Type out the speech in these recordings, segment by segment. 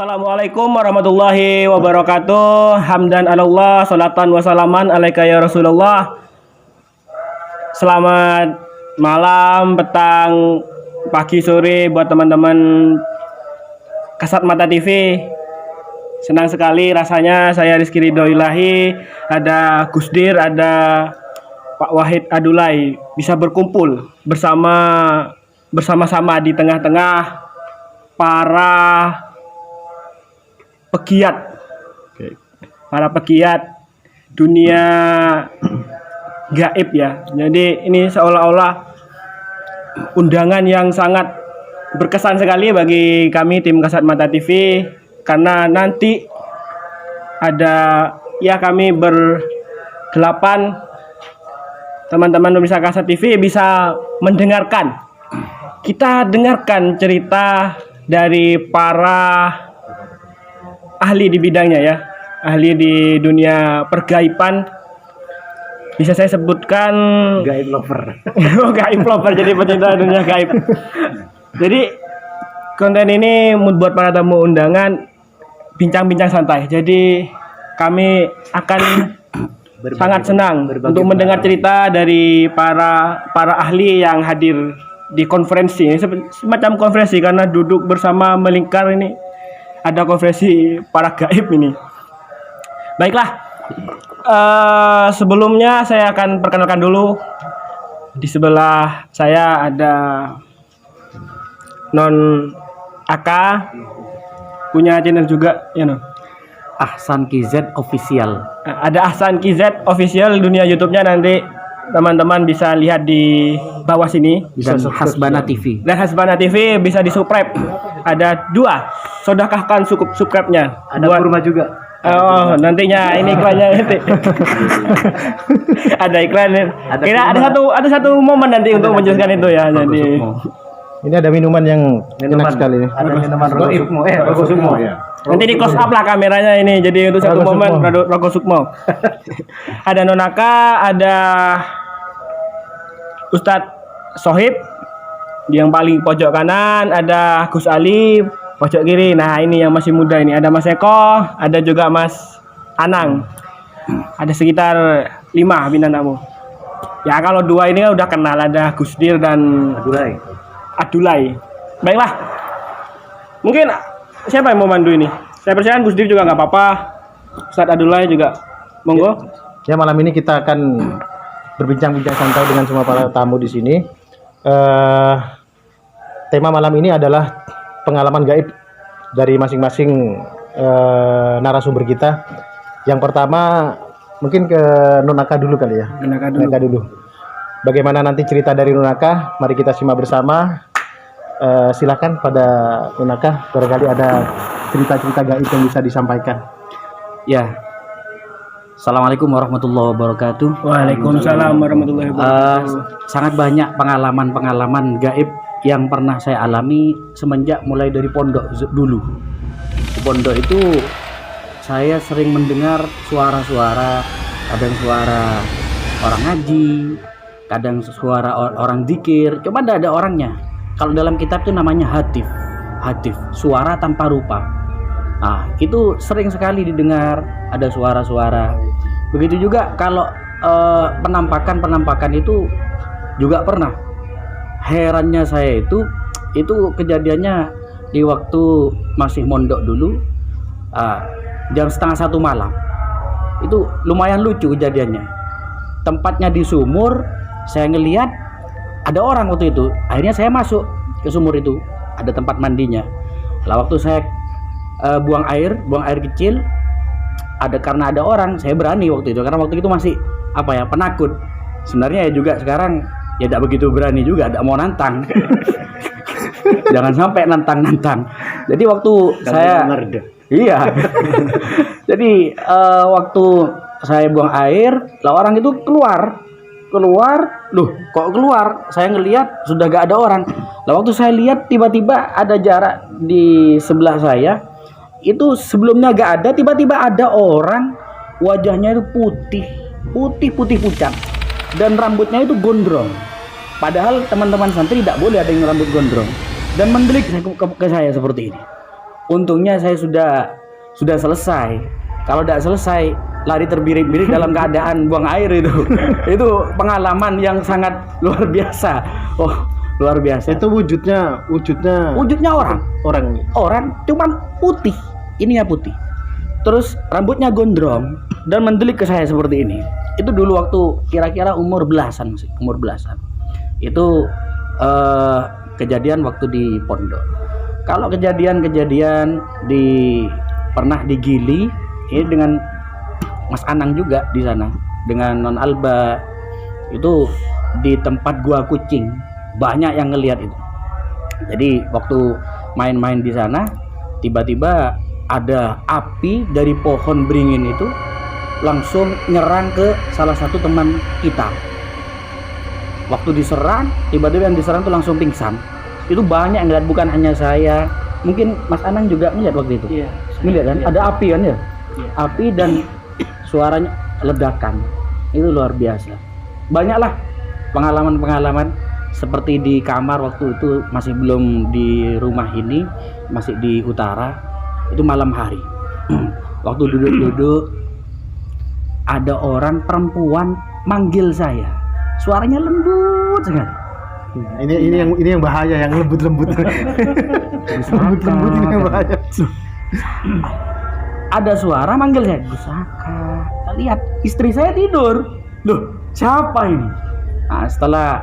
Assalamualaikum warahmatullahi wabarakatuh. Hamdan Allah, salatan wassalaman alaika ya Rasulullah. Selamat malam, petang, pagi, sore buat teman-teman Kasat Mata TV. Senang sekali rasanya saya Rizky Ridho Ilahi, ada Gusdir, ada Pak Wahid Adulai bisa berkumpul bersama-sama di tengah-tengah para pegiat dunia gaib ya. Jadi ini seolah-olah undangan yang sangat berkesan sekali bagi kami tim Kasat Mata TV, karena nanti ada kami berdelapan teman-teman pemirsa Kasat TV bisa kita dengarkan cerita dari para ahli di bidangnya ya, ahli di dunia pergaiban. Bisa saya sebutkan gaib lover. Gaib lover, jadi pecinta dunia gaib. Jadi konten ini buat para tamu undangan bincang-bincang santai. Jadi kami akan sangat senang untuk mendengar cerita dari para ahli yang hadir di konferensi. Semacam konferensi karena duduk bersama melingkar ini. Ada konferensi para gaib ini. Baiklah, sebelumnya saya akan perkenalkan dulu. Di sebelah saya ada Non Aka, punya channel juga ya Non. Ahsan KZ Official. Ada Ahsan KZ Official, dunia YouTube-nya nanti teman-teman bisa lihat di bawah sini. Dan Hasbana TV. Dan Hasbana TV bisa di-subscribe. Ada 2. Sodakahkan subscribe-nya. Ada kurma juga. Oh, nantinya ini iklannya nanti. Ada iklan. Kira ada satu momen nanti untuk menjelaskan itu ya. Jadi ini ada minuman yang enak sekali nih. Ada minuman Rogo Sukmo. Nanti di close up lah kameranya ini. Jadi untuk satu momen Rogo Sukmo. Ada Nonaka, ada Ustadz Sohib yang paling pojok kanan, ada Gus Ali pojok kiri. Nah ini yang masih muda ini, ada Mas Eko, ada juga Mas Anang. Ada sekitar 5 bintang tamu. Ya kalau 2 ini kan udah kenal, ada Gusdir dan Adulai. Baiklah, mungkin siapa yang mau mandu ini? Saya percaya Gusdir juga nggak apa-apa, Ustadz Adulai juga monggo. Ya malam ini kita akan berbincang-bincang santai dengan semua para tamu di sini. Tema malam ini adalah pengalaman gaib dari masing-masing narasumber kita. Yang pertama mungkin ke Nunaka dulu kali ya. Nunaka dulu. Bagaimana nanti cerita dari Nunaka? Mari kita simak bersama. Silakan pada Nunaka, barangkali ada cerita-cerita gaib yang bisa disampaikan. Ya. Assalamualaikum warahmatullahi wabarakatuh. Waalaikumsalam warahmatullahi wabarakatuh. Sangat banyak pengalaman gaib yang pernah saya alami semenjak mulai dari pondok dulu. Di pondok itu saya sering mendengar suara-suara, kadang suara orang ngaji, kadang suara orang zikir, cuma tidak ada orangnya. Kalau dalam kitab itu namanya hatif, suara tanpa rupa. Nah, itu sering sekali didengar, ada suara-suara. Begitu juga kalau penampakan itu juga pernah. Herannya saya itu kejadiannya di waktu masih mondok dulu, jam 12:30 malam. Itu lumayan lucu kejadiannya. Tempatnya di sumur, saya ngelihat ada orang waktu itu. Akhirnya saya masuk ke sumur itu, ada tempat mandinya. Lah waktu saya buang air kecil, karena ada orang, saya berani waktu itu, karena waktu itu masih penakut. Sebenarnya ya juga sekarang ya tidak begitu berani juga, tidak mau nantang. Jangan sampai nantang. Jadi waktu iya. Jadi waktu saya buang air, lah orang itu keluar. Loh, kok keluar? Saya ngelihat sudah gak ada orang. Lah waktu saya lihat tiba-tiba ada jarak di sebelah saya. Itu sebelumnya gak ada, tiba-tiba ada orang, wajahnya itu putih pucat, dan rambutnya itu gondrong. Padahal teman-teman santri tidak boleh ada yang rambut gondrong, dan mendelik ke saya seperti ini. Untungnya saya sudah selesai. Kalau tidak selesai, lari terbirik-birik dalam keadaan buang air itu. Itu pengalaman yang sangat luar biasa. Oh, luar biasa. Itu wujudnya Wujudnya orang cuman putih. Ininya putih. Terus rambutnya gondrong dan mendelik ke saya seperti ini. Itu dulu waktu kira-kira umur belasan. Itu kejadian waktu di pondok. Kalau kejadian pernah di Gili, ini dengan Mas Anang juga di sana, dengan Non Alba, itu di tempat gua kucing, banyak yang ngelihat itu. Jadi waktu main-main di sana, tiba-tiba ada api dari pohon beringin itu langsung nyerang ke salah satu teman kita. Waktu diserang, tiba-tiba yang diserang tuh langsung pingsan. Itu banyak yang ngeliat, bukan hanya saya. Mungkin Mas Anang juga ngeliat waktu itu. Iya. Ngeliat kan? Iya. Ada api kan ya? Iya. Api dan suaranya ledakan. Itu luar biasa. Banyaklah pengalaman-pengalaman seperti di kamar waktu itu, masih belum di rumah ini, masih di utara. Itu malam hari. Waktu duduk-duduk, ada orang perempuan manggil saya. Suaranya lembut sekali. Ini yang bahaya, yang lembut-lembut. Lembut-lembut ini yang bahaya. Ada suara manggil saya, Gusaka. Lihat, istri saya tidur. Loh, siapa ini? Nah, setelah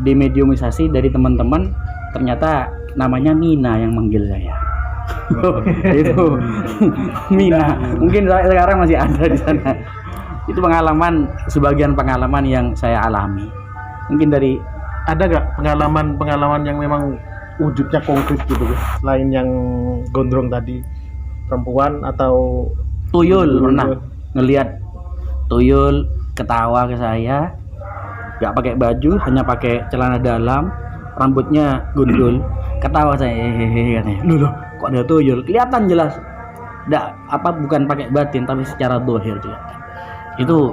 dimediumisasi dari teman-teman, ternyata namanya Mina yang manggil saya. Itu Mina. Mungkin sekarang masih ada di sana. Itu sebagian pengalaman yang saya alami. Mungkin dari Ada gak pengalaman yang memang wujudnya konkret gitu, selain yang gondrong tadi, perempuan atau tuyul? Pernah ngelihat tuyul ketawa ke saya, gak pakai baju, hanya pakai celana dalam, rambutnya gundul, ketawa saya, hehehe katanya. Loh, kok ada tuyul? Kelihatan jelas. Bukan pakai batin, tapi secara dohir kelihatan. Itu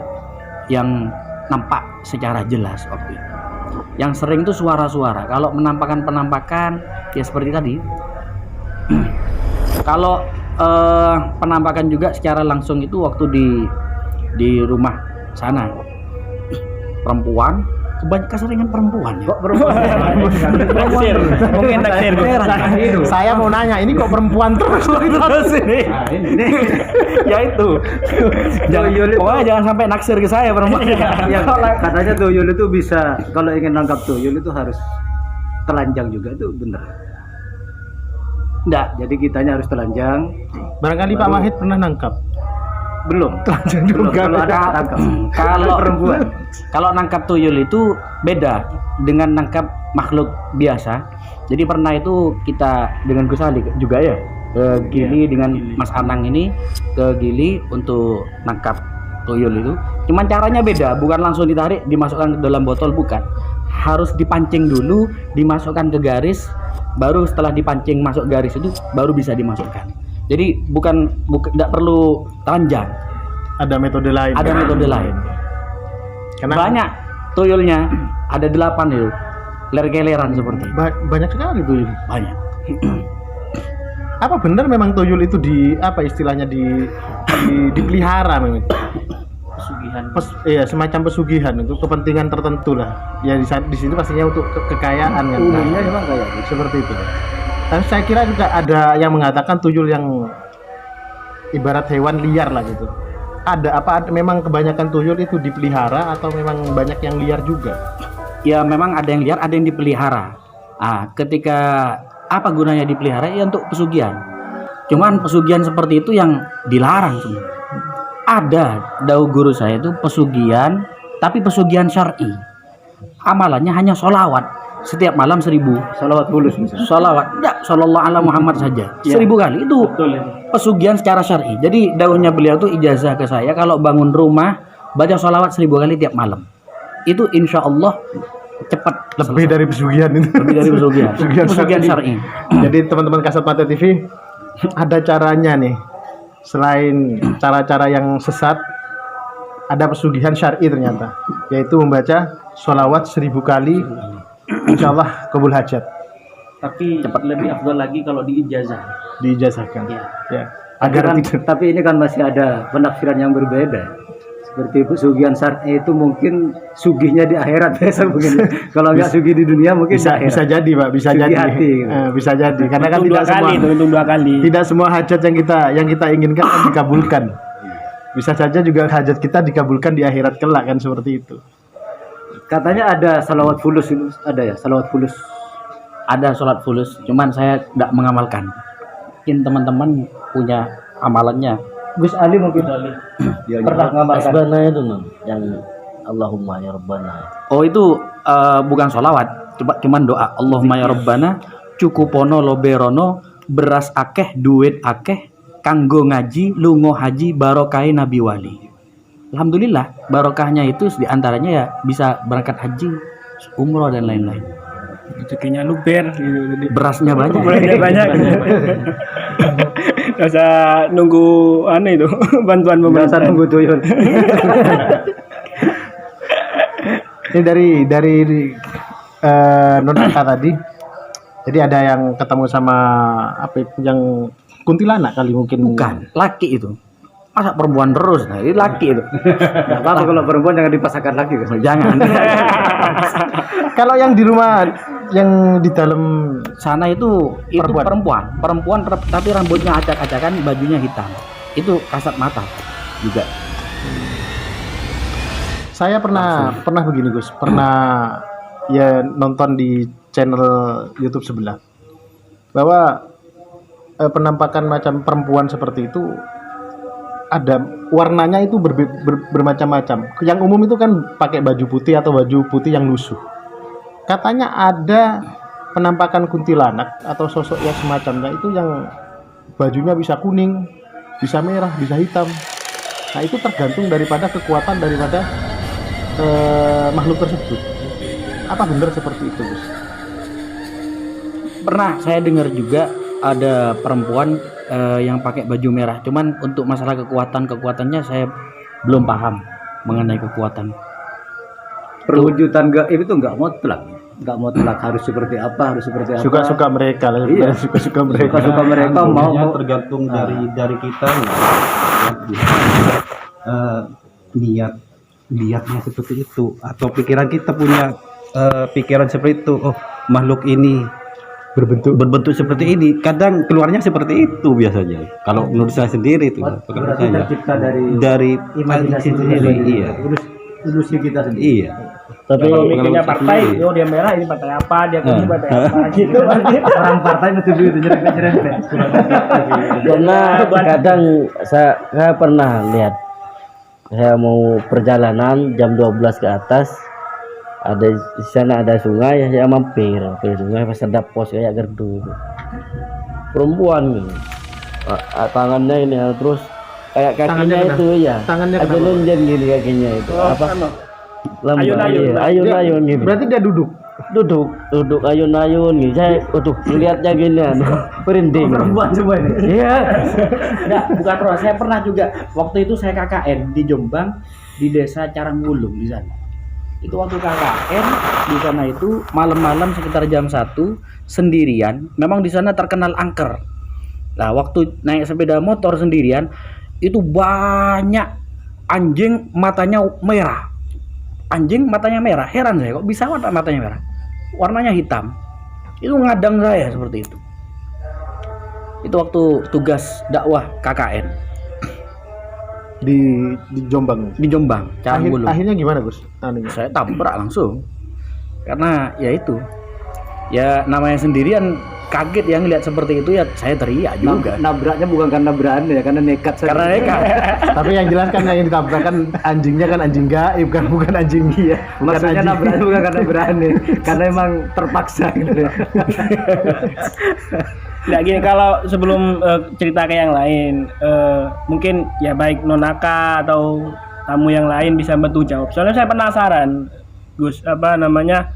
yang nampak secara jelas waktu itu. Yang sering itu suara-suara. Kalau penampakan ya seperti tadi. Kalau penampakan juga secara langsung itu waktu di rumah sana. Perempuan, keseringan perempuan. Kok perempuan? Taksir. Mungkin taksir. Saya mau nanya, ini kok perempuan terus ini? Ya itu. Pokoknya jangan sampai naksir ke saya perempuan. Ya, katanya tuyul itu bisa, kalau ingin nangkap tuyul itu harus telanjang juga, itu benar. Enggak. Jadi kitanya harus telanjang. Barangkali Pak Wahid pernah nangkap. Belum. Telanjang Belum. juga. Kalau ada tangkap. Kalau perempuan. Kalau nangkap tuyul itu beda dengan nangkap makhluk biasa. Jadi pernah itu kita dengan Gus Ali juga ya ke Gili dengan Mas Anang ini ke Gili untuk nangkap tuyul itu. Cuman caranya beda, bukan langsung ditarik dimasukkan ke dalam botol, bukan. Harus dipancing dulu, dimasukkan ke garis, baru setelah dipancing masuk garis itu baru bisa dimasukkan. Jadi tidak perlu telanjang. Ada metode lain. Ada metode lain. Karena Banyak tuyulnya, ada 8 itu. Ler-keleran seperti itu. banyak sekali tuyul. Banyak. Apa benar memang tuyul itu istilahnya dipelihara memang? Pesugihan. Iya, semacam pesugihan untuk kepentingan tertentu lah. Ya di sini pastinya untuk kekayaan kan. Umumnya memang kayak gitu. Seperti itu. Tapi saya kira juga ada yang mengatakan tuyul yang ibarat hewan liar lah gitu. Memang kebanyakan tuyul itu dipelihara atau memang banyak yang liar juga? Ya memang ada yang liar, ada yang dipelihara. Ketika apa gunanya dipelihara? Ya untuk pesugihan. Cuman pesugihan seperti itu yang dilarang semua. Ada dahulu guru saya itu pesugihan, tapi pesugihan syar'i. Amalannya hanya sholawat setiap malam 1000. Salawat bulus misalnya. Sholawat, enggak, shollallahu ala Muhammad saja. 1000 kali itu pesugihan secara syar'i. Jadi daunnya beliau tuh ijazah ke saya, kalau bangun rumah baca sholawat 1000 kali tiap malam. Itu insya Allah cepat Lebih dari pesugihan itu. lebih dari pesugihan. Pesugihan syar'i. Jadi teman-teman Kasat Mata TV, ada caranya nih. Selain cara-cara yang sesat, ada pesugihan syar'i ternyata, yaitu membaca sholawat 1000 kali, insya Allah kabul hajat. Tapi lebih afdal lagi kalau diijazah. Diijazahkan. Ya. Ya. Agar Agar tidak. tapi ini kan masih ada penafsiran yang berbeda. Seperti pesugihan syar'i itu mungkin sugihnya di akhirat besok mungkin. Kalau nggak sugih di dunia mungkin Bisa di akhirat. bisa jadi, Pak, bisa Sugih jadi. hati, gitu. Bisa jadi. Karena kan Untung tidak dua kali semua itu, untung 2 kali. tidak semua hajat yang kita inginkan kan dikabulkan. Bisa saja juga hajat kita dikabulkan di akhirat kelak kan seperti itu. Katanya ada salawat fulus itu ada ya, salawat fulus. Ada sholat fulus, cuman saya tidak mengamalkan. Mungkin teman-teman punya amalannya. Gus Ali mungkin pernah ngamalkan. Asbana itu non yang Allahumma ya Rabbana. Oh itu bukan sholawat, cuman doa. Allahumma ya Rabbana, cukupono loberono, beras akeh, duit akeh, kanggo ngaji, lungo haji, barokai nabi wali. Alhamdulillah, barokahnya itu diantaranya ya bisa berangkat haji, umroh dan lain-lain. Rezekinya luber gitu. Jadi Berasnya banyak. berasnya banyak. Nggak usah nunggu aneh itu bantuan Biasa pemerintah. nunggu tuyul. Ini dari Non Aka tadi. Jadi ada yang ketemu sama apa itu, yang kuntilanak kali mungkin. Bukan, laki itu. Masa perempuan terus? Nah, ini laki itu. Nggak apa-apa kalau perempuan jangan dipasangkan lagi. Gus. Jangan. Kalau yang di rumah, yang di dalam Sana itu perempuan tapi rambutnya acak-acakan, bajunya hitam. Itu kasat mata juga. saya pernah begini Gus, pernah ya nonton di channel YouTube sebelah bahwa penampakan macam perempuan seperti itu ada warnanya itu bermacam-macam. Yang umum itu kan pakai baju putih atau baju putih yang lusuh. Katanya ada penampakan kuntilanak atau sosok yang semacamnya itu yang bajunya bisa kuning, bisa merah, bisa hitam. Nah itu tergantung daripada kekuatan daripada makhluk tersebut. Apa benar seperti itu, Gus? Pernah saya dengar juga ada perempuan yang pakai baju merah. Cuman untuk masalah kekuatannya saya belum paham mengenai kekuatan. Perwujudan gaib itu nggak mutlak harus seperti apa. Suka-suka mereka lah, Iya. suka-suka mereka. Suka mereka mau tergantung dari kita niatnya seperti itu, atau pikiran kita punya pikiran seperti itu. Oh, makhluk ini berbentuk seperti ini, kadang keluarnya seperti itu biasanya. Kalau menurut saya sendiri itu berarti tercipta dari imajinasi sendiri. Iya, ilusi kita sendiri. iya. Tapi kalau mikirnya Pengalaman partai, sendiri. oh dia merah ini partai apa, dia kuning partai apa gitu. Orang partai mesti begitu nyerempet. Karena kadang saya pernah lihat, saya mau perjalanan jam 12 ke atas, ada di sana ada sungai, saya mampir ke sungai pas ada pos kayak gerdu, perempuan gitu. Tangannya ini terus kayak kakinya Tangannya itu ya, Tangannya aja kenapa? lonjang gini kakinya itu apa? Lembar, Ayun-ayun, iya, ayun-ayun gitu. Berarti dia Duduk ayun-ayun gitu. Saya lihatnya gini merinding. Perempuan semua ini. Iya. Enggak, bukan pro. Saya pernah juga. Waktu itu saya KKN di Jombang, di desa Caranggulung di sana. Itu waktu KKN di sana itu malam-malam sekitar jam 1 sendirian. Memang di sana terkenal angker. Nah, waktu naik sepeda motor sendirian itu banyak anjing matanya merah. Anjing matanya merah. Heran saya kok bisa matanya merah. Warnanya hitam. Itu ngadang saya seperti itu. Itu waktu tugas dakwah KKN di Jombang. di Jombang, Caranggulung. Akhirnya gimana, Gus? Saya tabrak langsung. Karena ya itu. Ya namanya sendirian, kaget yang lihat seperti itu ya saya teriak juga. Nabraknya bukan karena berani ya, karena nekat. Karena mereka Tapi yang jelas kan yang ditabrak kan anjingnya kan anjing gaib kan, bukan anjing dia. Maksudnya nabraknya bukan karena berani, karena emang terpaksa gitu ya. Nah gini, kalau sebelum cerita ke yang lain, mungkin ya baik Nonaka atau tamu yang lain bisa bantu jawab. Soalnya saya penasaran, Gus, apa namanya,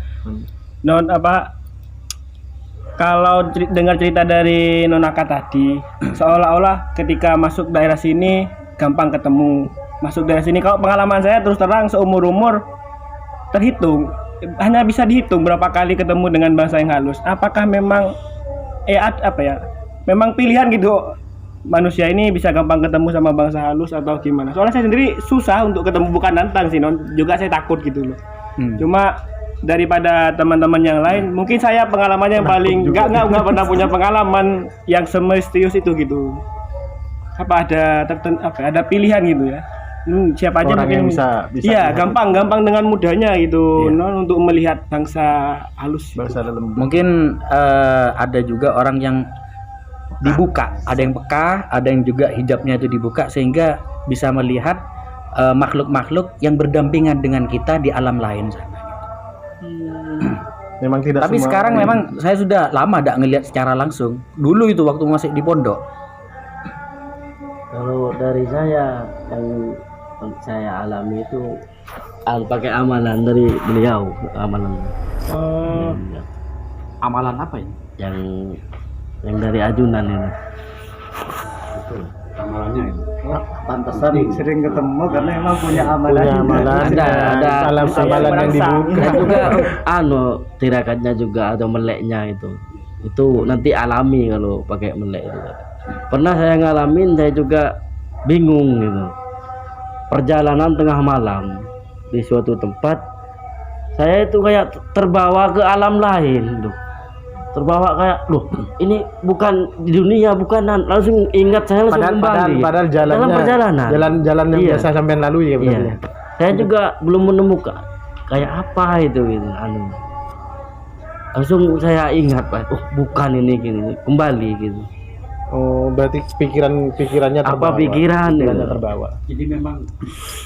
kalau dengar cerita dari Nonaka tadi, seolah-olah ketika masuk daerah sini gampang ketemu. Masuk daerah sini, kalau pengalaman saya terus terang seumur-umur terhitung hanya bisa dihitung berapa kali ketemu dengan bangsa yang halus. Apakah memang memang pilihan gitu, manusia ini bisa gampang ketemu sama bangsa halus atau gimana? Soalnya saya sendiri susah untuk ketemu, bukan nantang sih non, juga saya takut gitu loh. Cuma daripada teman-teman yang lain, mungkin saya pengalamannya yang paling nggak pernah punya pengalaman yang semisterius itu gitu. Apa ada pilihan gitu ya? Siapa aja Orang yang mungkin bisa iya, melihat gampang dengan mudahnya gitu non, untuk melihat bangsa halus. bangsa dalam. Mungkin ada juga orang yang dibuka, ada yang peka, ada yang juga hijabnya itu dibuka sehingga bisa melihat makhluk-makhluk yang berdampingan dengan kita di alam lain sana. Memang tidak Tapi semua sekarang memang saya sudah lama tidak ngelihat secara langsung. Dulu itu waktu masih di pondok. Kalau dari saya yang saya alami itu pakai amalan dari beliau, amalan Amalan apa ini? yang dari ajunan ini. Amalannya itu. Pantesan sering ketemu karena emang punya amalan. punya amalan, Ada amalan yang dibuka. Dan juga tirakatnya juga atau meleknya itu nanti alami kalau pakai melek itu. Pernah saya ngalamin, saya juga bingung gitu. Perjalanan tengah malam di suatu tempat, saya itu kayak terbawa ke alam lain tuh. Terbawa kayak, loh ini bukan di dunia, bukanan. Langsung ingat, saya langsung kembali Padahal dalam jalannya perjalanan. jalan yang Iya. biasa sampean lalui ya benar. Iya. Saya juga belum menemukan kayak apa itu gitu. Langsung saya ingat, Pak. Oh, bukan ini gini, kembali gitu. Oh, berarti pikirannya terbawa. Apa pikiran Pikirannya itu? terbawa. Jadi memang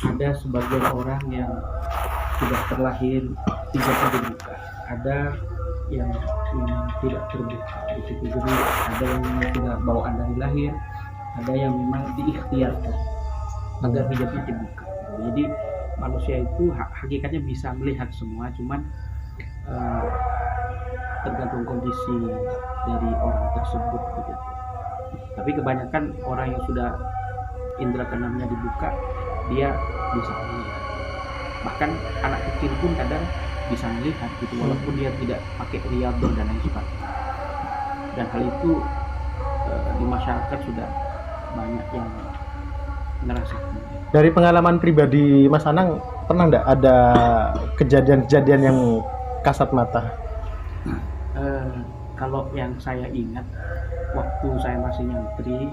ada sebagian orang yang sudah terlahir hijabnya dibuka, ada yang memang tidak terbuka di situ. Jadi ada yang memang sudah bawaan dari lahir, ada yang memang diikhtiarkan agar hijabnya dibuka. Jadi manusia itu hakikatnya bisa melihat semua, cuman tergantung kondisi dari orang tersebut begitu. Tapi kebanyakan orang yang sudah indera keenamnya dibuka, dia bisa melihat. Bahkan anak kecil pun kadang bisa melihat gitu, walaupun dia tidak pakai riyadhah dan lain sebagainya. Dan hal itu di masyarakat sudah banyak yang merasakan. Dari pengalaman pribadi Mas Anang, pernah enggak ada kejadian-kejadian yang kasat mata? Kalau yang saya ingat, waktu saya masih nyantri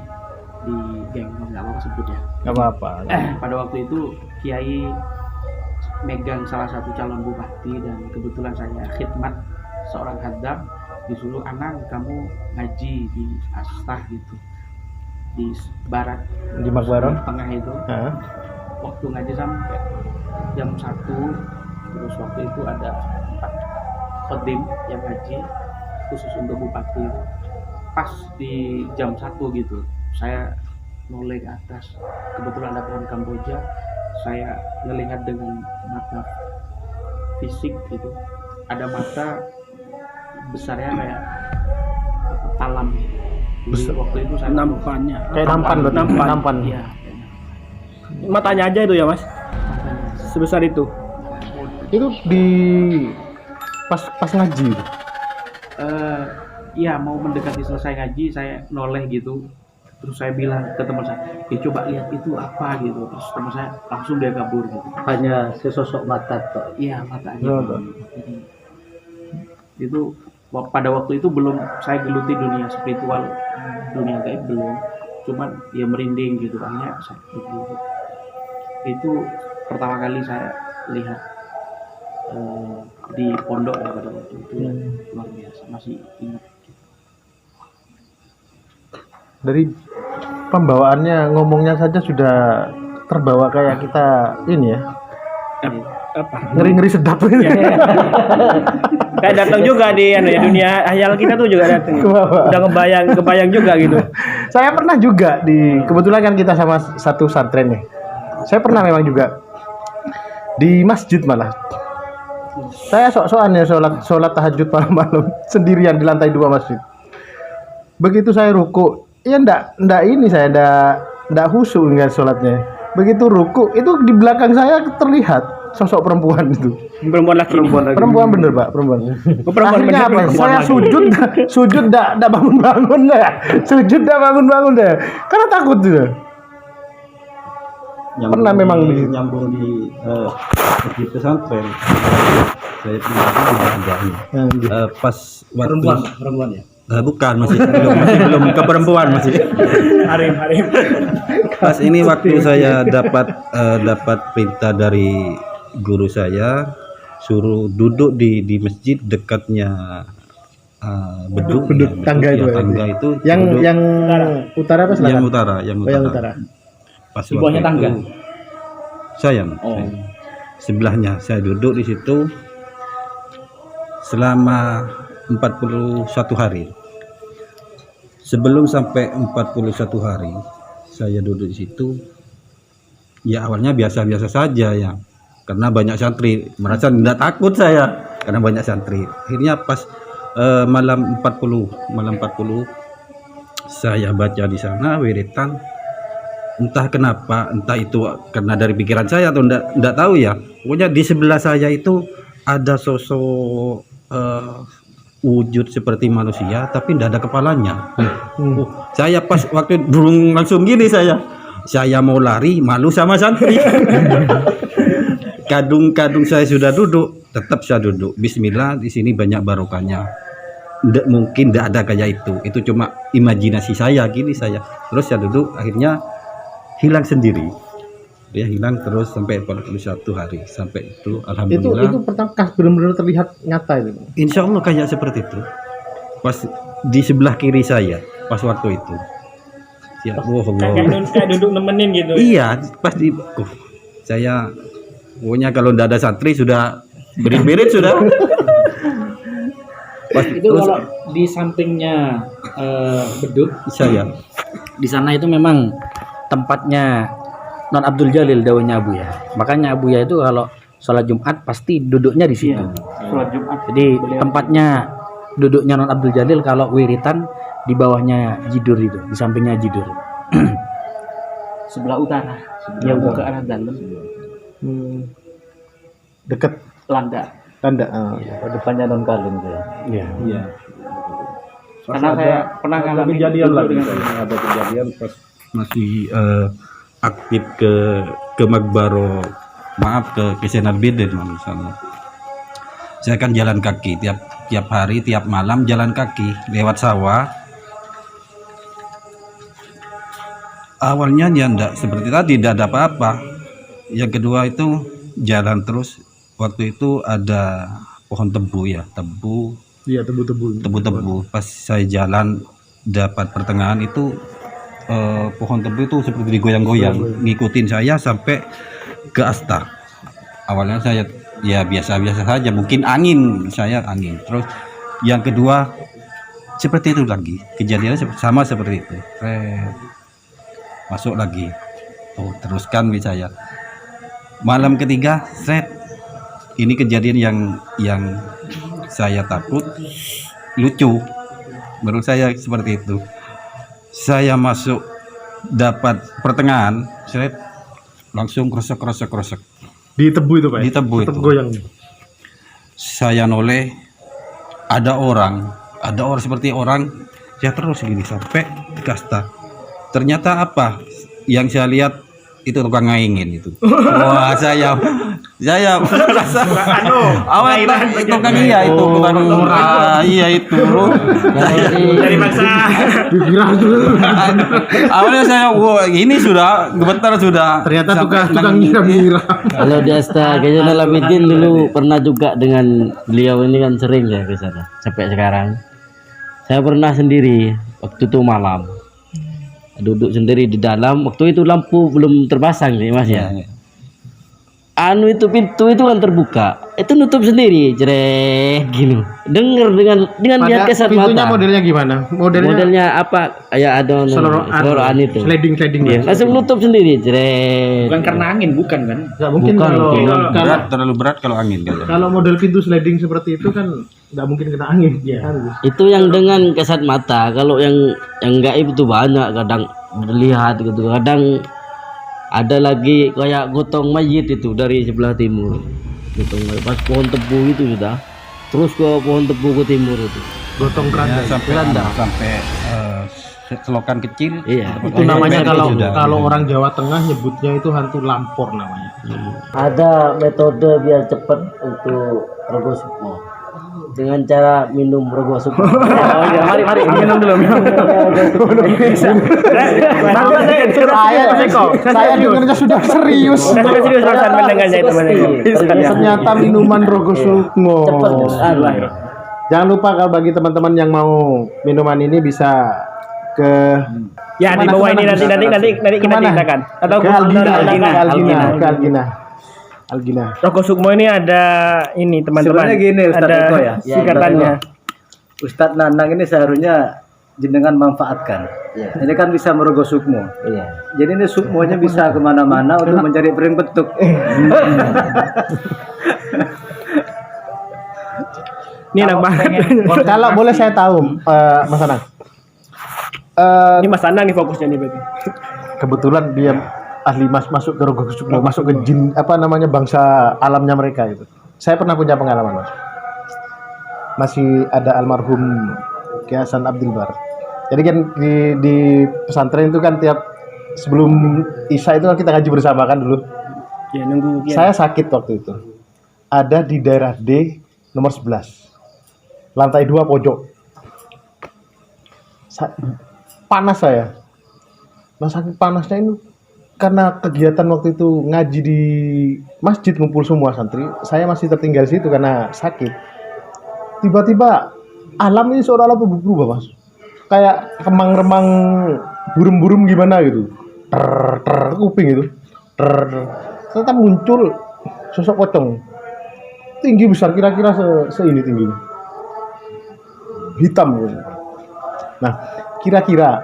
di Genggong, nggak apa-apa sebut ya. Enggak apa-apa. Pada waktu itu Kiai megang salah satu calon bupati dan kebetulan saya khidmat seorang khaddam, disuruh, Anang kamu ngaji di Astah gitu, di barat, Di Makbaron? tengah itu. Heeh. Waktu ngaji sampai jam 1, terus waktu itu ada 4 khodim yang ngaji khusus untuk bupati itu. Pas di jam 1 gitu, saya noleh ke atas, kebetulan ada pohon Kamboja, saya melihat dengan mata fisik gitu, ada mata besarnya kayak talam. Jadi waktu itu saya Nampannya. Kayak nampan berarti. Nampan. Iya, Matanya aja itu ya, Mas. makanya. Sebesar itu. Itu di pas ngaji. Iya, mau mendekati selesai ngaji, saya noleh gitu, terus saya bilang ke teman saya, coba lihat itu apa gitu. Terus teman saya langsung dia kabur gitu. Hanya sesosok mata toh. Iya, mata aja. Itu pada waktu itu belum saya geluti dunia spiritual, dunia gaib belum, cuman ya merinding gitu, hanya sakit gitu. Itu pertama kali saya lihat di pondok ya pada waktu itu. Luar biasa, masih ingat. Dari pembawaannya, ngomongnya saja sudah terbawa kayak kita ini ya. Apa? Ngeri-ngeri sedap. Kayak datang juga di dunia hayal kita tuh juga datang. Udah kebayang juga gitu. Saya pernah juga kebetulan kan kita sama satu santren nih. Saya pernah memang juga di masjid malah. Saya sok-sokan ya sholat tahajud malam-malam sendirian di lantai 2 masjid. Begitu saya ruku, ya ndak ini saya ndak khusyuk dengan sholatnya. Begitu ruku, itu di belakang saya terlihat sosok perempuan itu. Perempuan laki. Perempuan bener Pak, perempuan. Perempuan Akhirnya bener, apa? perempuan Saya lagi. sujud dak bangun-bangun dah. Sujud dak bangun-bangun dah. Karena takut dia. Pernah memang di- nyambung di masjid pesantren. Saya pernah pas waktu perempuan ya. bukan masih belum ke perempuan masih. Harim. Pas ini waktu saya dapat perintah dari guru saya suruh duduk di masjid dekatnya beduk tangga itu ya? tangga itu Yang duduk yang utara apa selatan? yang utara Oh, yang utara. Pas Di bawahnya waktu tangga? itu, saya Oh. sebelahnya saya duduk di situ selama 41 hari. Sebelum sampai 41 hari saya duduk di situ, ya awalnya biasa-biasa saja ya, karena banyak santri, merasa tidak takut saya karena banyak santri. Akhirnya pas malam 40 saya baca di sana wiritan, entah kenapa, entah itu karena dari pikiran saya atau enggak tahu ya, pokoknya di sebelah saya itu ada sosok wujud seperti manusia tapi tidak ada kepalanya. Saya pas waktu durung langsung gini saya mau lari, malu sama santri. Kadung saya sudah duduk, tetap saya duduk. Bismillah, di sini banyak barokahnya. Mungkin tidak ada kayak itu cuma imajinasi saya gini saya. Terus saya duduk, akhirnya hilang sendiri. Ya hilang terus sampai 41 hari. Sampai itu alhamdulillah. Itu pertama benar-benar terlihat nyata itu. Insya Allah kayak seperti itu. Pas di sebelah kiri saya, pas waktu itu. Ya Allah. Kayak duduk nemenin gitu. Iya, pas di saya pokoknya kalau tidak ada santri sudah berit-berit sudah. Pas Itu terus kalau di sampingnya beduk, saya di sana itu memang tempatnya Non Abdul Jalil dawuhnya Abu ya. Makanya Abu ya itu kalau sholat Jumat pasti duduknya di situ. Sholat Jumat. Jadi tempatnya duduknya Non Abdul Jalil kalau wiritan di bawahnya jidur itu, di sampingnya jidur. Sebelah utara. Yang ke arah dalam. Deket Landa. tanda. Depannya non kaleng saya. Iya. Karena saya pernah ngalamin kejadian duduk lagi. dengan- Ada kejadian pas masih aktif ke Magbaro, maaf ke Senar Biden di sana. Saya kan jalan kaki tiap hari, tiap malam jalan kaki lewat sawah. Awalnya ya enggak seperti tadi, tidak ada apa-apa. Yang kedua itu jalan terus. Waktu itu ada pohon tebu ya, Iya, tebu-tebu. tebu-tebu. Pas saya jalan dapat pertengahan itu pohon tebu itu seperti digoyang-goyang, ngikutin saya sampai ke Asta. Awalnya saya ya biasa-biasa saja, mungkin angin, saya angin. Terus yang kedua seperti itu lagi, kejadiannya sama seperti itu. Masuk lagi, teruskan wi saya. Malam ketiga, ini kejadian yang saya takut, lucu. Menurut saya seperti itu. Saya masuk dapat pertengahan, langsung krosok. Di tebu itu, Pak. Di tebu itu. goyang. Saya noleh, ada orang seperti orang, saya terus gini sampai di kasta. Ternyata apa? Yang saya lihat itu tukang ngaingin itu. Wah, saya merasa awalnya itu kan iya itu bukan iya itu. Dari bangsa. Awalnya saya wah ini sudah gemetar sudah. Ternyata Sampai tukang nyiram-nyiram. Kalau di Asta kayaknya Nalabidin dulu pernah juga dengan beliau ini kan sering ya ke sana sampai sekarang. Saya pernah sendiri waktu itu malam. Duduk sendiri di dalam, waktu itu lampu belum terpasang sih Mas ya. Anu itu pintu itu kan terbuka, itu nutup sendiri, jrek gini. Dengar dengan lihat kasat Pintunya mata. modelnya gimana? Modelnya apa? Kayak ada seloroan itu. Sliding. Iya, langsung nutup sendiri, jrek. Bukan karena angin, bukan kan? Nggak mungkin Bukan, kalau terlalu berat kalau angin kayaknya. kalau model pintu sliding seperti itu kan nggak mungkin kena angin. Harus. Itu yang dengan kasat mata. Kalau yang gaib itu banyak, kadang dilihat gitu, kadang Ada lagi kayak gotong mayit itu dari sebelah timur. Gotong mayit pas pohon tebu itu sudah. Terus ke pohon tebu ke timur itu. Gotong keranda. sampai selokan kecil. Iya. Itu namanya Sudah. kalau orang Jawa Tengah nyebutnya itu hantu lampor namanya. Ada metode biar cepat untuk rogo sukmo. Dengan cara minum rogo sukmo. Oh iya, mari minum dulu. Saya dengarnya sudah serius. Saya serius barusan mendengarnya itu Mas Eko. Ternyata minuman Rogo Sukmo. Cepat. Jangan lupa kalau bagi teman-teman yang mau minuman ini bisa ke Ya, di bawah ini nanti kita Kemana? ceritakan. Atau ke Algina. Rogo Sukmo ini ada ini teman-teman. Sebenarnya gini, Ustaz ada Eko ya. singkatannya. Ustadz Nanang ini seharusnya jenengan manfaatkan. Ini kan bisa merogoh sukmo. Jadi ini sukmonya bisa kemana-mana untuk mencari piring petuk. Ini enak banget. Kalau boleh saya tahu, Mas Anang. Ini Mas Anang nih fokusnya nih berarti. Kebetulan dia ahli masuk ke Rogo Sukmo, masuk ke jin bangsa alamnya mereka itu. Saya pernah punya pengalaman, Mas. Masih ada almarhum Kiai Hasan Abdul Bar. Jadi kan di pesantren itu kan tiap sebelum Isya itu kan kita ngaji bersama kan dulu. Ya nunggu Saya sakit waktu itu. Ada di daerah D nomor 11. Lantai 2 pojok. Panas saya. Nah, saking panasnya ini karena kegiatan waktu itu ngaji di masjid ngumpul semua santri, saya masih tertinggal situ karena sakit. Tiba-tiba alam ini seolah-olah berubah, Mas. Kayak remang-remang burung-burung gimana gitu. Kuping itu. Ternyata muncul sosok pocong. Tinggi besar, kira-kira seini tingginya. Hitam gitu. Nah, kira-kira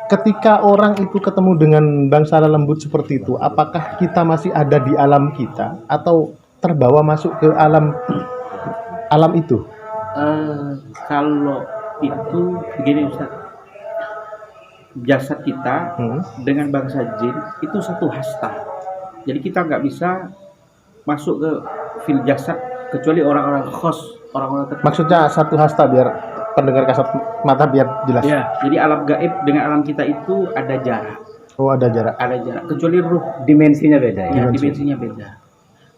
ketika orang itu ketemu dengan bangsa lembut seperti itu, apakah kita masih ada di alam kita atau terbawa masuk ke alam itu? Kalau itu begini Ustaz, jasad kita dengan bangsa jin itu satu hasta. Jadi kita nggak bisa masuk ke fil jasad kecuali orang-orang khos, orang-orang tertentu. Maksudnya satu hasta biar pendengar kasat mata biar jelas. Ya, jadi alam gaib dengan alam kita itu ada jarak. Oh, ada jarak. Ada jarak. Kecuali ruh, Dimensinya beda ya. ya, dimensinya beda.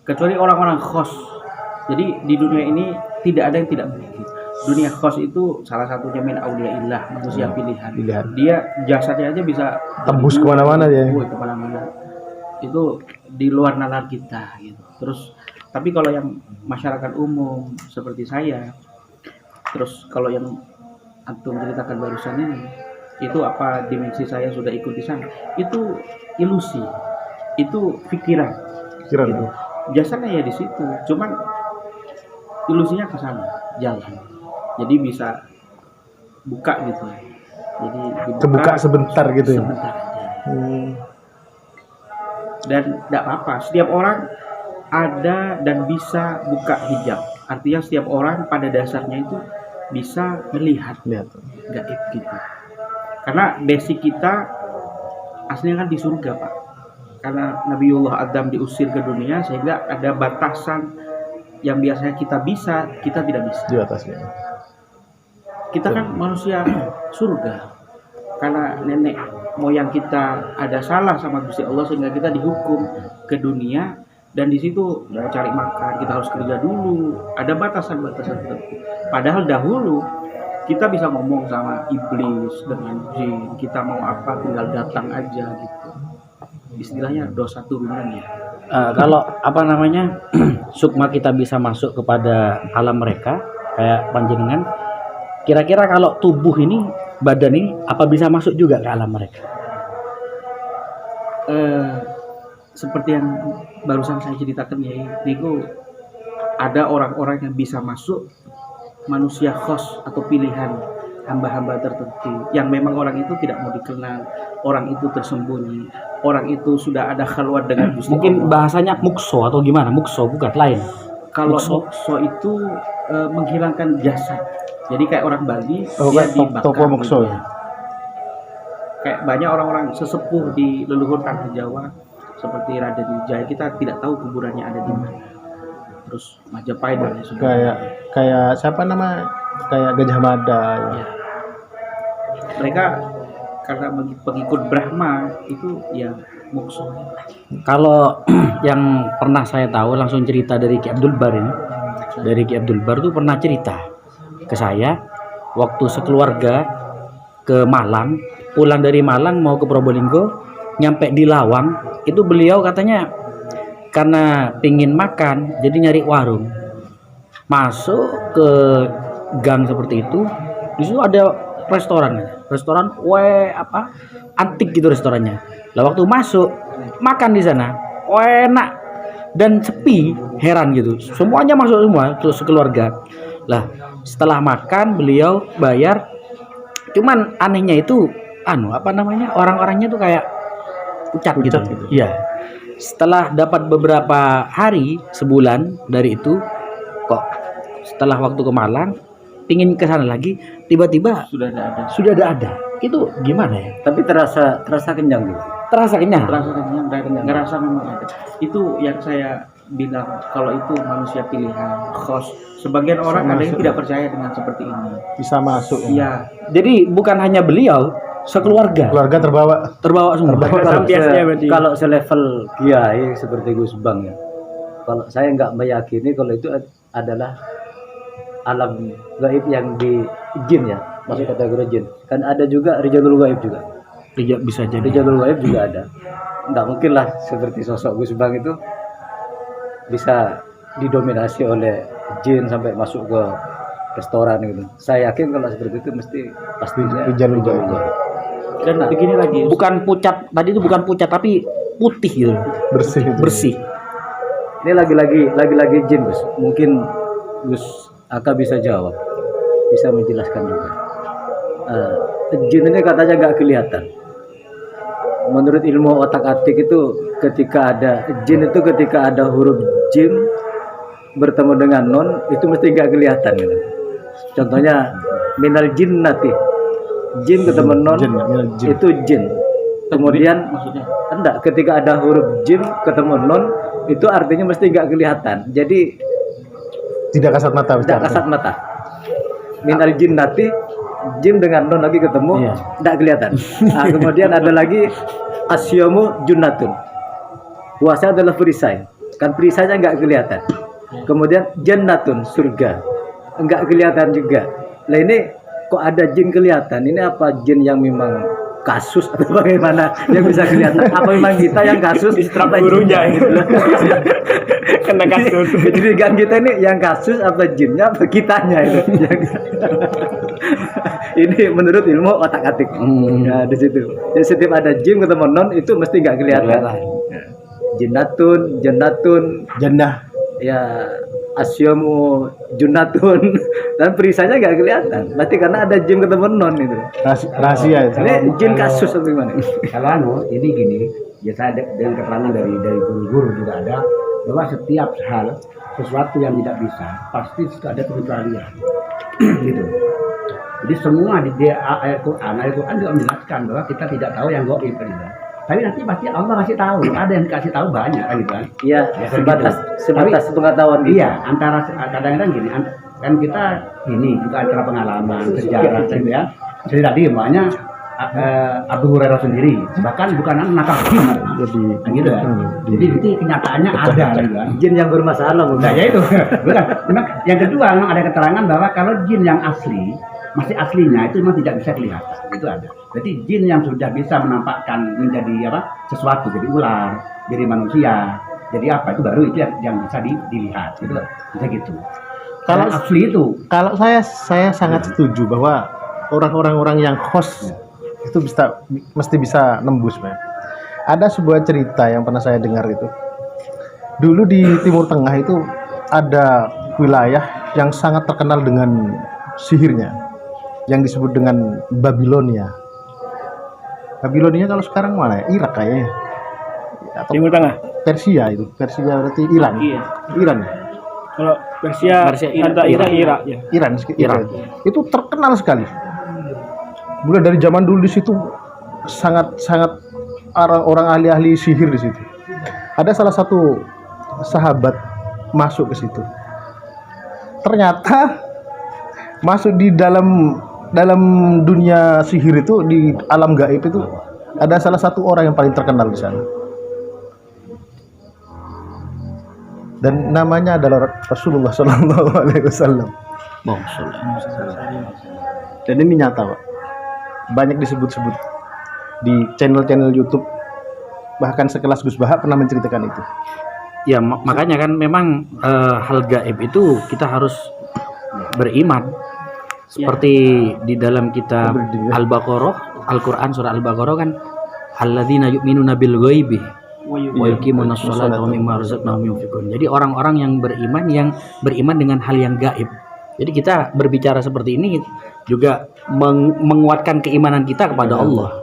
Kecuali orang-orang khos. Jadi di dunia ini tidak ada yang tidak memiliki. Dunia khos itu salah satunya min auliyaillah, manusia pilihan. Dia jasadnya aja bisa Tembus kemana-mana ya. Kemana-mana. Itu di luar nalar kita gitu. Terus tapi kalau yang masyarakat umum seperti saya, terus kalau yang antum ceritakan barusan ini, itu apa dimensi saya sudah ikut di sana, itu ilusi, itu pikiran Kira gitu. Jasadnya ya di situ, cuman ilusinya ke sana jalan, jadi bisa buka gitu, jadi Kebuka sebentar gitu ya. sebentar aja. Dan tidak apa, setiap orang ada dan bisa buka hijab, artinya setiap orang pada dasarnya itu bisa melihat Lihat. gaib gitu. Karena basic kita aslinya kan di surga Pak. Karena Nabiullah Adam diusir ke dunia sehingga ada batasan yang biasanya kita bisa, kita tidak bisa. Di atasnya. Kita kan manusia surga. Karena nenek moyang kita ada salah sama Gusti Allah sehingga kita dihukum ke dunia, dan di situ mau cari makan kita harus kerja dulu. Ada batasan-batasan tertentu. Padahal dahulu kita bisa ngomong sama iblis dengan jin, kita mau apa tinggal datang aja gitu. Istilahnya dosa turunan ya. Kalau apa namanya sukma kita bisa masuk kepada alam mereka kayak panjenengan, kira-kira kalau tubuh ini, badan ini apa bisa masuk juga ke alam mereka? Seperti yang barusan saya ceritakan ya, Niku, ada orang-orang yang bisa masuk, manusia khos atau pilihan hamba-hamba tertentu yang memang orang itu tidak mau dikenal, orang itu tersembunyi, orang itu sudah ada khalwat dengan Gusti Mungkin Allah. bahasanya mukso atau gimana? Mukso bukan lain. Kalau mukso. mokso itu menghilangkan jasad, jadi kayak orang Bali Oh, dia kayak dibakar toko mokso gitu. ya? Kayak banyak orang-orang sesepuh di leluhur tanah Jawa seperti Raden Wijaya kita tidak tahu kuburannya ada di mana. Terus Majapahit dan lain sebagainya. Kayak siapa nama? Kayak Gajah Mada. Ya. Mereka karena pengikut Brahma itu ya mokso. Kalau yang pernah saya tahu langsung cerita dari Ki Abdul Bar ini. Dari Ki Abdul Bar tuh pernah cerita ke saya waktu sekeluarga ke Malang, pulang dari Malang mau ke Probolinggo, nyampe di Lawang, itu beliau katanya karena pingin makan jadi nyari warung. Masuk ke gang seperti itu, di situ ada restoran antik gitu restorannya. Lah waktu masuk makan di sana, enak dan sepi, heran gitu. Semuanya masuk semua, terus sekeluarga. Lah setelah makan beliau bayar, cuman anehnya itu orang-orangnya tuh kayak pucat gitu. Iya. Setelah dapat beberapa hari, sebulan dari itu, kok setelah waktu ke Malang pingin ke sana lagi, tiba-tiba Sudah ada. Itu gimana ya? Tapi terasa kenyang gitu. Terasa kenyang. Ngerasa memang ada. Itu yang saya bilang kalau itu manusia pilihan khos. Sebagian orang ada yang tidak percaya dengan seperti ini. Bisa masuk. Iya. Jadi bukan hanya beliau, sekeluarga Keluarga terbawa semua. Kalau selevel kiai seperti Gus Bang ya, kalau saya nggak meyakini kalau itu adalah alam gaib yang di jin ya, masuk kategori jin. Kan ada juga rijalul gaib juga. Tidak bisa jadi. Rijalul gaib juga ada. Nggak mungkin lah seperti sosok Gus Bang itu bisa didominasi oleh jin sampai masuk ke restoran gitu. Saya yakin kalau seperti itu pastinya rijalul gaib. Dan begini lagi, Bukan pucat, tadi itu bukan pucat tapi putih gitu. Bersih. Ini lagi-lagi jin Gus. Mungkin Gus Aka bisa jawab, bisa menjelaskan juga. Jin ini katanya nggak kelihatan. Menurut ilmu otak-atik itu ketika ada huruf jim bertemu dengan non itu mesti nggak kelihatan gitu. Contohnya minal jinnati, jin ketemu non itu jin. Kemudian maksudnya ketika ada huruf jim ketemu non itu artinya mesti nggak kelihatan. Jadi Tidak kasat mata. tidak kasat mata. Minal jinnati, jim dengan non lagi ketemu, tidak kelihatan. Nah, kemudian ada lagi asyamu junnatun. Puasa adalah perisai. Kan perisainya nggak kelihatan. Kemudian jannatun, surga. Nggak kelihatan juga. Nah ini kok ada jin kelihatan? Ini apa jin yang memang kasus atau bagaimana yang bisa kelihatan? Apa memang kita yang kasus? Distrap gurunya gitu. Kena kasus. Jadi kan kita ini yang kasus apa jinnya apa kitanya itu? Ini menurut ilmu otak-atik. Nah di situ. Jadi setiap ada jin ketemu non itu mesti nggak kelihatan. Jinnatun, Jannah. ya asyamu junnatun dan perisanya nggak kelihatan. Berarti karena ada jin ketemu non itu. Rahasia itu. Ini jin kasus atau gimana? Kalau ini gini, ya saya dengan keterangan dari guru-guru juga ada bahwa setiap hal sesuatu yang tidak bisa pasti ada pengecualian, gitu. Jadi semua di ayat Quran juga menjelaskan bahwa kita tidak tahu yang gaib gitu. Tapi nanti pasti Allah kasih tahu, ada yang kasih tahu banyak kan gitu kan. Iya, sebatas pengetahuan kita. Iya, antara kadang-kadang gini, kan kita ini juga antara pengalaman, sejarah gitu ya. Jadi tadi makanya Abu Hurairah sendiri bahkan bukan nakal jin jadi gitu ya. Jadi itu kenyataannya ada kan. Jin yang bermasalah bukan. Nah, ya itu. Bukan. Memang yang kedua memang ada keterangan bahwa kalau jin yang asli masih aslinya itu memang tidak bisa kelihatan. Itu ada. Jadi jin yang sudah bisa menampakkan menjadi sesuatu, jadi ular, jadi manusia, jadi apa itu baru itu yang bisa dilihat. Gitu. Bisa gitu. Kalau asli itu, kalau saya sangat setuju bahwa orang-orang yang host itu mesti bisa nembus, man. Ada sebuah cerita yang pernah saya dengar itu. Dulu di Timur Tengah itu ada wilayah yang sangat terkenal dengan sihirnya, yang disebut dengan Babilonia. Babilonia kalau sekarang mana ya? Irak kayaknya. Atau Timur Tengah. Persia itu. Persia berarti Iran. Iya. Iran. Kalau Persia ada Irak ya. Iran. Itu terkenal sekali. Mulai dari zaman dulu di situ sangat orang ahli-ahli sihir di situ. ada salah satu sahabat masuk ke situ. Ternyata masuk di dalam dunia sihir itu, di alam gaib itu, ada salah satu orang yang paling terkenal di sana. Dan namanya adalah Rasulullah Shallallahu Alaihi Wasallam. Dan ini nyata, Pak. Banyak disebut-sebut di channel-channel YouTube, bahkan sekelas Gus Baha pernah menceritakan itu. Ya makanya kan memang hal gaib itu kita harus beriman. Seperti di dalam kitab Al-Baqarah, Al-Quran surah Al-Baqarah kan, alladzina yu'minuna bil ghaibi wa yuqimuna sholata wa mimma razaqnahum yunfiqun. Jadi orang-orang yang beriman dengan hal yang gaib. Jadi kita berbicara seperti ini juga menguatkan keimanan kita kepada Allah.